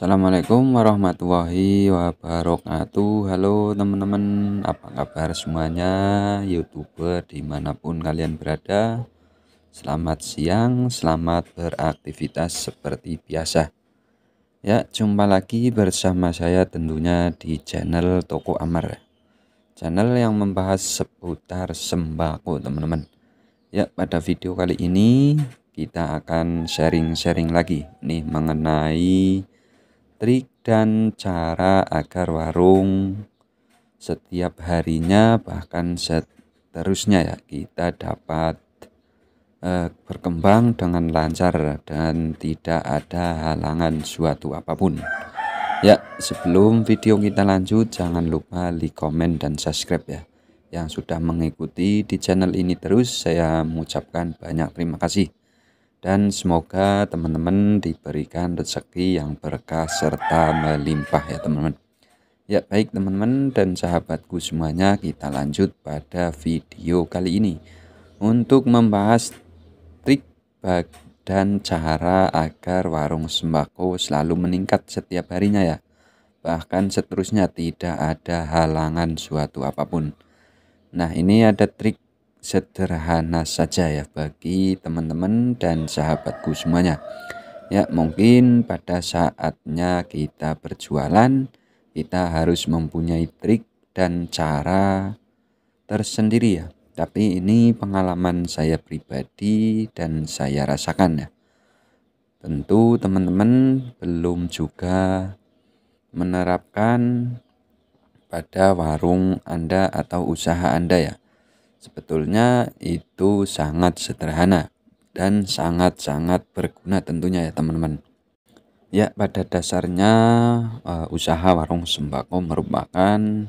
Assalamualaikum warahmatullahi wabarakatuh. Halo teman-teman, apa kabar semuanya? YouTuber dimanapun kalian berada, selamat siang, selamat beraktivitas seperti biasa. Ya, jumpa lagi bersama saya tentunya di channel Toko Amar, channel yang membahas seputar sembako teman-teman. Ya, pada video kali ini kita akan sharing-sharing lagi nih mengenai trik dan cara agar warung setiap harinya bahkan seterusnya ya kita dapat berkembang dengan lancar dan tidak ada halangan suatu apapun. Ya, sebelum video kita lanjut, jangan lupa like, komen, dan subscribe ya. Yang sudah mengikuti di channel ini terus, saya mengucapkan banyak terima kasih. Dan semoga teman-teman diberikan rezeki yang berkah serta melimpah ya teman-teman. Ya baik teman-teman dan sahabatku semuanya, kita lanjut pada video kali ini untuk membahas trik dan cara agar warung sembako selalu meningkat setiap harinya ya. Bahkan seterusnya tidak ada halangan suatu apapun. Nah, ini ada trik sederhana saja ya bagi teman-teman dan sahabatku semuanya. Ya, mungkin pada saatnya kita berjualan, kita harus mempunyai trik dan cara tersendiri ya. Tapi ini pengalaman saya pribadi dan saya rasakan ya. Tentu teman-teman belum juga menerapkan pada warung Anda atau usaha Anda ya. Sebetulnya itu sangat sederhana dan sangat-sangat berguna tentunya ya teman-teman. Ya, pada dasarnya usaha warung sembako merupakan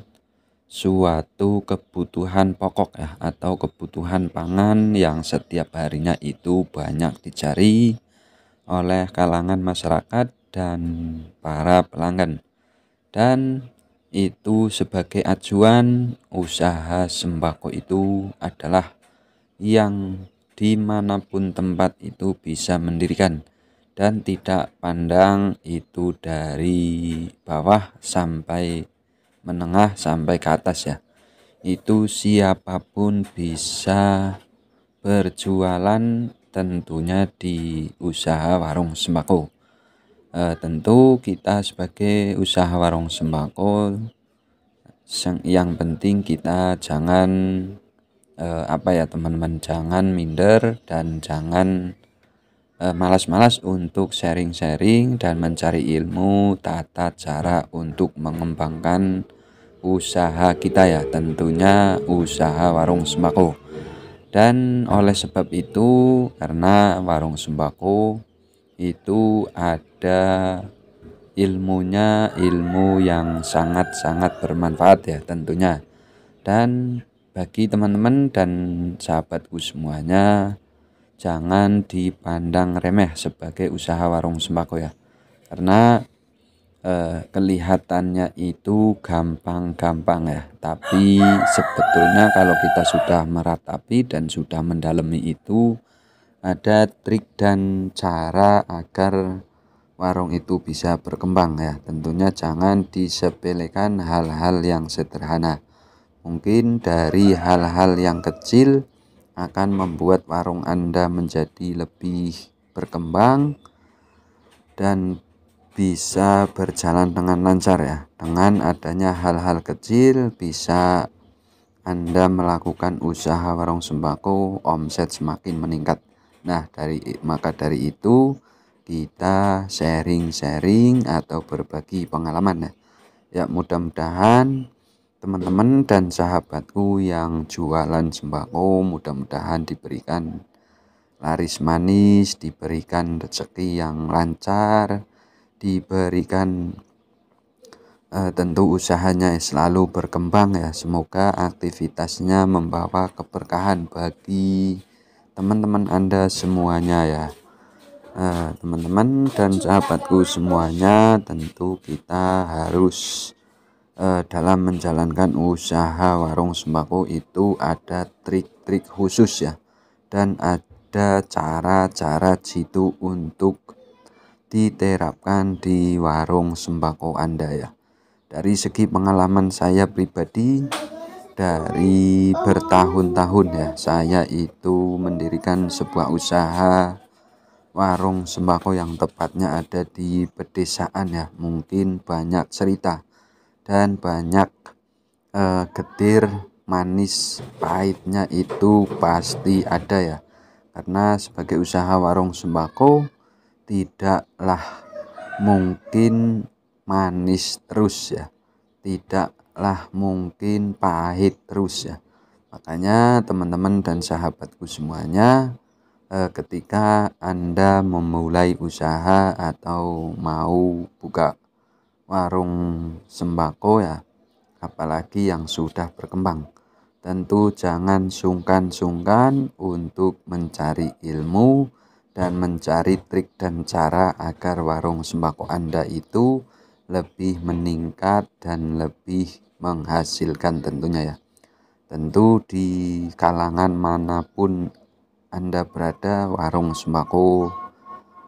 suatu kebutuhan pokok ya atau kebutuhan pangan yang setiap harinya itu banyak dicari oleh kalangan masyarakat dan para pelanggan. Dan itu sebagai acuan usaha sembako itu adalah yang dimanapun tempat itu bisa mendirikan dan tidak pandang itu dari bawah sampai menengah sampai ke atas ya. Itu siapapun bisa berjualan tentunya di usaha warung sembako. Tentu kita sebagai usaha warung sembako yang penting kita jangan teman-teman, jangan minder dan jangan malas-malas untuk sharing-sharing dan mencari ilmu tata cara untuk mengembangkan usaha kita ya, tentunya usaha warung sembako. Dan oleh sebab itu, karena warung sembako itu ada ilmunya, ilmu yang sangat-sangat bermanfaat ya tentunya. Dan bagi teman-teman dan sahabatku semuanya, jangan dipandang remeh sebagai usaha warung sembako ya. Karena kelihatannya itu gampang-gampang ya. Tapi sebetulnya kalau kita sudah meratapi dan sudah mendalami itu, ada trik dan cara agar warung itu bisa berkembang ya. Tentunya jangan disepelekan hal-hal yang sederhana. Mungkin dari hal-hal yang kecil akan membuat warung Anda menjadi lebih berkembang dan bisa berjalan dengan lancar ya. Dengan adanya hal-hal kecil bisa Anda melakukan usaha warung sembako, omset semakin meningkat. Nah, maka dari itu kita sharing-sharing atau berbagi pengalaman ya. Ya, mudah-mudahan teman-teman dan sahabatku yang jualan sembako mudah-mudahan diberikan laris manis, diberikan rezeki yang lancar, diberikan tentu usahanya selalu berkembang ya. Semoga aktivitasnya membawa keberkahan bagi teman-teman Anda semuanya ya. Teman-teman dan sahabatku semuanya, tentu kita harus dalam menjalankan usaha warung sembako itu ada trik-trik khusus ya, dan ada cara-cara jitu untuk diterapkan di warung sembako Anda ya. Dari segi pengalaman saya pribadi, dari bertahun-tahun ya, saya itu mendirikan sebuah usaha warung sembako yang tepatnya ada di pedesaan ya. Mungkin banyak cerita dan banyak getir manis pahitnya itu pasti ada ya. Karena sebagai usaha warung sembako tidaklah mungkin manis terus ya, tidaklah mungkin pahit terus ya. Makanya teman-teman dan sahabatku semuanya, ketika Anda memulai usaha atau mau buka warung sembako ya, apalagi yang sudah berkembang, tentu jangan sungkan-sungkan untuk mencari ilmu dan mencari trik dan cara agar warung sembako Anda itu lebih meningkat dan lebih menghasilkan tentunya ya. Tentu di kalangan manapun Anda berada, warung sembako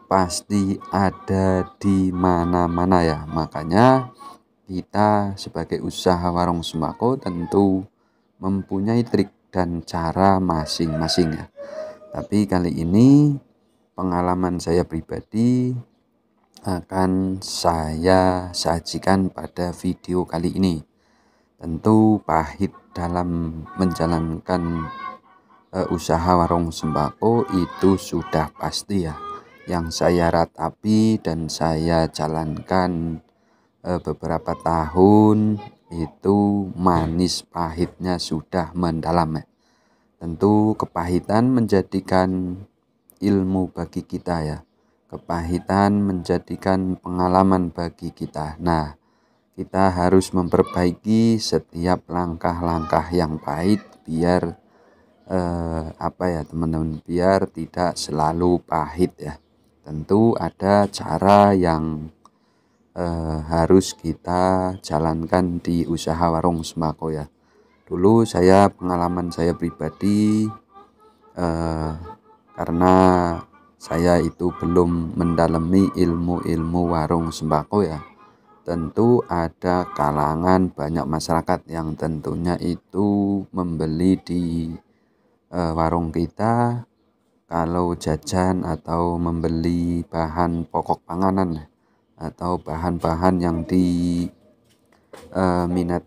pasti ada di mana-mana ya. Makanya kita sebagai usaha warung sembako tentu mempunyai trik dan cara masing-masing ya. Tapi kali ini pengalaman saya pribadi akan saya sajikan pada video kali ini. Tentu pahit dalam menjalankan usaha warung sembako itu sudah pasti ya. Yang saya ratapi dan saya jalankan beberapa tahun itu manis pahitnya sudah mendalam ya. Tentu kepahitan menjadikan ilmu bagi kita ya. Kepahitan menjadikan pengalaman bagi kita. Nah, kita harus memperbaiki setiap langkah-langkah yang pahit biar teman-teman, biar tidak selalu pahit ya. Tentu ada cara yang harus kita jalankan di usaha warung sembako ya. Dulu pengalaman saya pribadi, karena saya itu belum mendalami ilmu-ilmu warung sembako ya. Tentu ada kalangan banyak masyarakat yang tentunya itu membeli di warung kita kalau jajan atau membeli bahan pokok panganan atau bahan-bahan yang diminati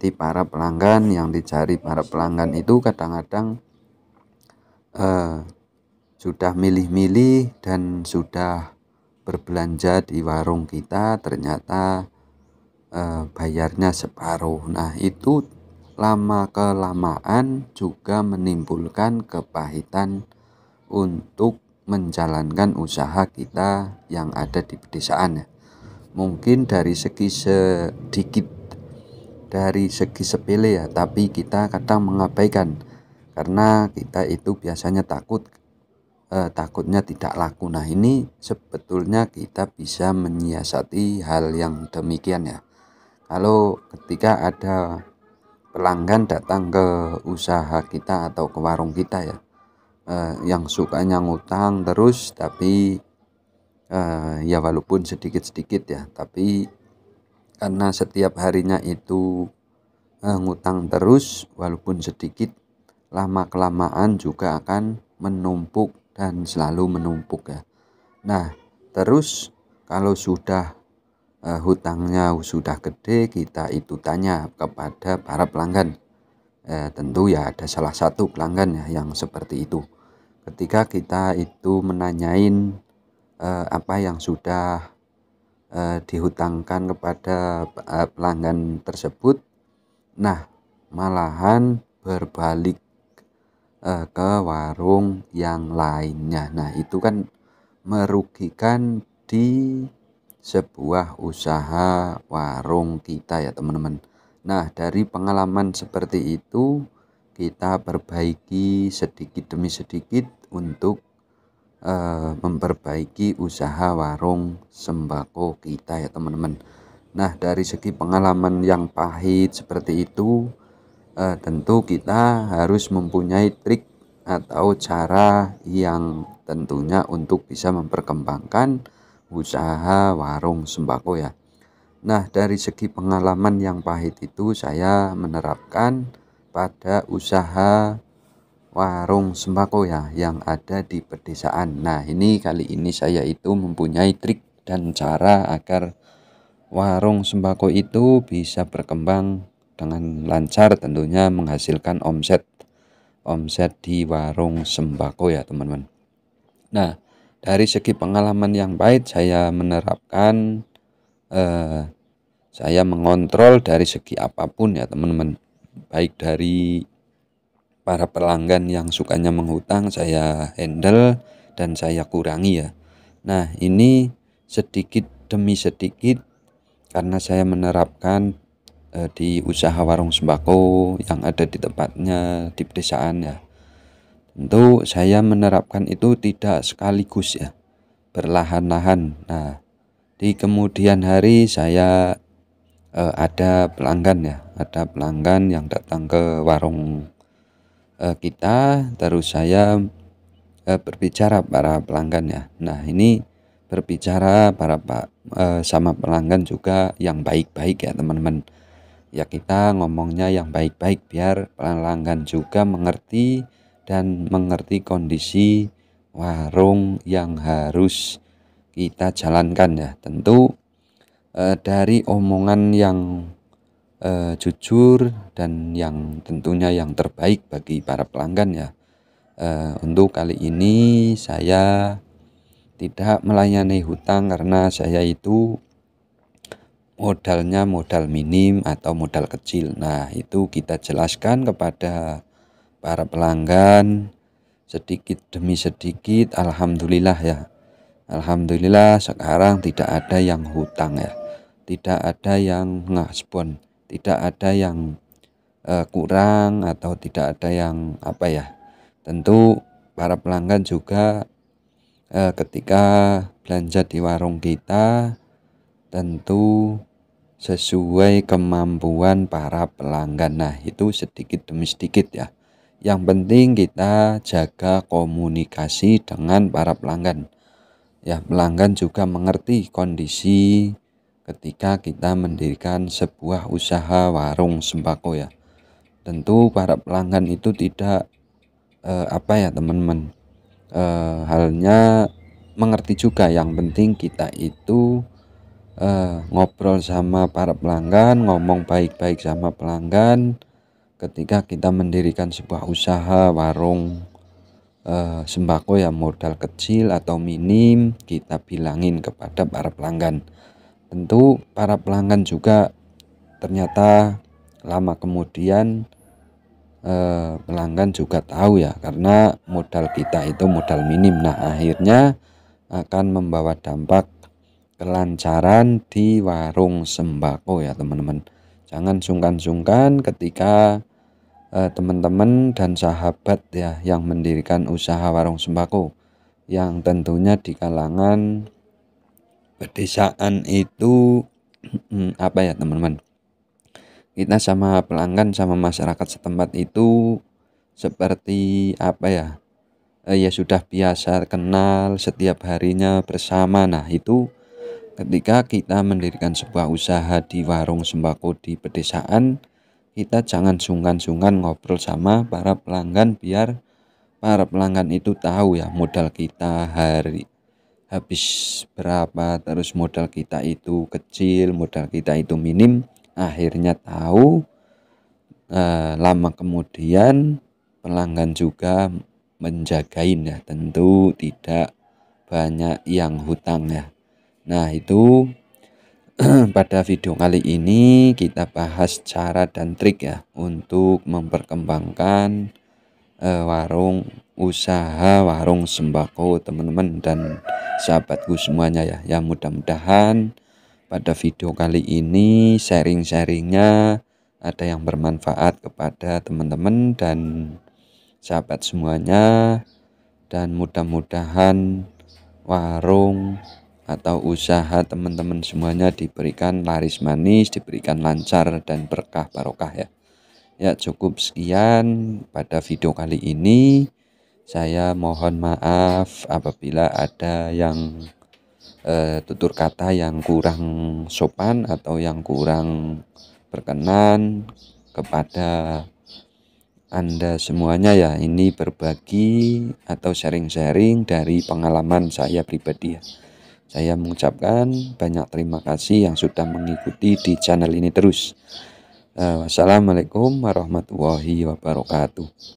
para pelanggan, yang dicari para pelanggan itu kadang-kadang sudah milih-milih dan sudah berbelanja di warung kita, ternyata bayarnya separuh. Nah, itu lama-kelamaan juga menimbulkan kepahitan untuk menjalankan usaha kita yang ada di pedesaan ya. Mungkin dari segi sepele ya, tapi kita kadang mengabaikan karena kita itu biasanya takutnya tidak laku. Nah, ini sebetulnya kita bisa menyiasati hal yang demikian ya. Kalau ketika ada pelanggan datang ke usaha kita atau ke warung kita ya, yang sukanya ngutang terus, tapi ya walaupun sedikit-sedikit ya, tapi karena setiap harinya itu ngutang terus walaupun sedikit, lama-kelamaan juga akan menumpuk dan selalu menumpuk ya. Nah, terus kalau sudah hutangnya sudah gede, kita itu tanya kepada para pelanggan. Tentu ya ada salah satu pelanggan ya yang seperti itu. Ketika kita itu menanyain apa yang sudah dihutangkan kepada pelanggan tersebut, nah malahan berbalik ke warung yang lainnya. Nah, itu kan merugikan di sebuah usaha warung kita ya teman-teman. Nah, dari pengalaman seperti itu kita perbaiki sedikit demi sedikit untuk memperbaiki usaha warung sembako kita ya teman-teman. Nah, dari segi pengalaman yang pahit seperti itu, tentu kita harus mempunyai trik atau cara yang tentunya untuk bisa memperkembangkan usaha warung sembako ya. Nah, dari segi pengalaman yang pahit itu saya menerapkan pada usaha warung sembako ya yang ada di pedesaan. Nah, ini kali ini saya itu mempunyai trik dan cara agar warung sembako itu bisa berkembang dengan lancar, tentunya menghasilkan omset di warung sembako ya teman-teman. Nah, dari segi pengalaman yang baik saya menerapkan saya mengontrol dari segi apapun ya teman-teman. Baik dari para pelanggan yang sukanya menghutang saya handle dan saya kurangi ya. Nah, ini sedikit demi sedikit karena saya menerapkan di usaha warung sembako yang ada di tempatnya di pedesaan ya. Tentu saya menerapkan itu tidak sekaligus ya, perlahan-lahan. Nah, di kemudian hari saya ada pelanggan ya, ada pelanggan yang datang ke warung kita, terus saya berbicara para pelanggan ya. Nah, ini berbicara sama pelanggan juga yang baik-baik ya teman-teman. Ya kita ngomongnya yang baik-baik biar pelanggan juga mengerti dan mengerti kondisi warung yang harus kita jalankan ya. Tentu dari omongan yang jujur dan yang tentunya yang terbaik bagi para pelanggan ya. Untuk kali ini saya tidak melayani hutang karena saya itu modalnya modal minim atau modal kecil. Nah, itu kita jelaskan kepada para pelanggan sedikit demi sedikit. Alhamdulillah ya. Alhamdulillah sekarang tidak ada yang hutang ya. Tidak ada yang ngaspon, tidak ada yang kurang atau tidak ada yang apa ya. Tentu para pelanggan juga ketika belanja di warung kita tentu sesuai kemampuan para pelanggan. Nah, itu sedikit demi sedikit ya. Yang penting kita jaga komunikasi dengan para pelanggan. Ya, pelanggan juga mengerti kondisi ketika kita mendirikan sebuah usaha warung sembako ya. Tentu para pelanggan itu tidak apa ya teman-teman, halnya mengerti juga. Yang penting kita itu ngobrol sama para pelanggan, ngomong baik-baik sama pelanggan ketika kita mendirikan sebuah usaha warung sembako yang modal kecil atau minim, kita bilangin kepada para pelanggan. Tentu para pelanggan juga ternyata lama kemudian pelanggan juga tahu ya, karena modal kita itu modal minim. Nah, akhirnya akan membawa dampak kelancaran di warung sembako ya teman-teman. Jangan sungkan-sungkan ketika teman-teman dan sahabat ya yang mendirikan usaha warung sembako yang tentunya di kalangan pedesaan itu apa ya teman-teman, kita sama pelanggan sama masyarakat setempat itu seperti apa ya, ya sudah biasa kenal setiap harinya bersama. Nah, itu ketika kita mendirikan sebuah usaha di warung sembako di pedesaan, kita jangan sungkan-sungkan ngobrol sama para pelanggan biar para pelanggan itu tahu ya modal kita hari habis berapa, terus modal kita itu kecil, modal kita itu minim. Akhirnya tahu, lama kemudian pelanggan juga menjagain ya, tentu tidak banyak yang hutang ya. Nah, itu pada video kali ini kita bahas cara dan trik ya untuk memperkembangkan usaha warung sembako teman-teman dan sahabatku semuanya ya. Ya mudah-mudahan pada video kali ini sharing-sharingnya ada yang bermanfaat kepada teman-teman dan sahabat semuanya, dan mudah-mudahan warung atau usaha teman-teman semuanya diberikan laris manis, diberikan lancar dan berkah barokah ya. Ya, cukup sekian pada video kali ini. Saya mohon maaf apabila ada yang tutur kata yang kurang sopan atau yang kurang berkenan kepada Anda semuanya ya. Ini berbagi atau sharing-sharing dari pengalaman saya pribadi ya. Saya mengucapkan banyak terima kasih yang sudah mengikuti di channel ini terus. Wassalamualaikum warahmatullahi wabarakatuh.